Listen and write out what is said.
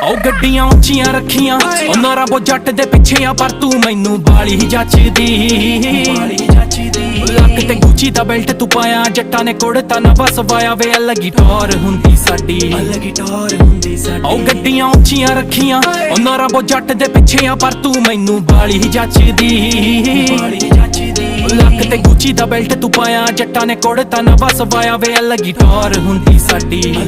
ਉਹ ਗੱਡੀਆਂ ਉੱਚੀਆਂ ਰੱਖੀਆਂ ਉਹਨਾਂ ਰੱਬੋ ਜੱਟ ਦੇ ਪਿੱਛੇ ਆ, ਪਰ ਤੂੰ ਮੈਨੂੰ ਬਾਲੀ ਹੀ ਜੱਚਦੀ। ਲੱਕ ਤੇ ਗੁੱਚੀ ਦਾ ਬੈਲਟ ਤੂੰ ਪਾਇਆ, ਜੱਟਾਂ ਨੇ ਕੁੜਤਾ ਨਾ ਬਸ ਵਾਇਆ ਵੇ, ਅਲੱਗ ਹੀ ਟੌਰ ਹੁੰਦੀ ਸਾਡੀ। ਉਹ ਗੱਡੀਆਂ ਉੱਚੀਆਂ ਰੱਖੀਆਂ ਉਹਨਾਂ ਰੱਬੋ ਜੱਟ ਦੇ ਪਿੱਛੇ ਆ, ਪਰ ਤੂੰ ਮੈਨੂੰ ਬਾਲੀ ਹੀ ਜੱਚਦੀ। ਲੱਕ ਤੇ ਗੁੱਚੀ ਦਾ ਬੈਲਟ ਤੂੰ ਪਾਇਆ, ਜੱਟਾਂ ਨੇ ਕੁੜਤਾ ਨਾ ਬਸ ਵਾਇਆ ਵੇ, ਅਲੱਗ ਹੀ ਟੌਰ ਹੁੰਦੀ ਸਾਡੀ। ਤੂੰ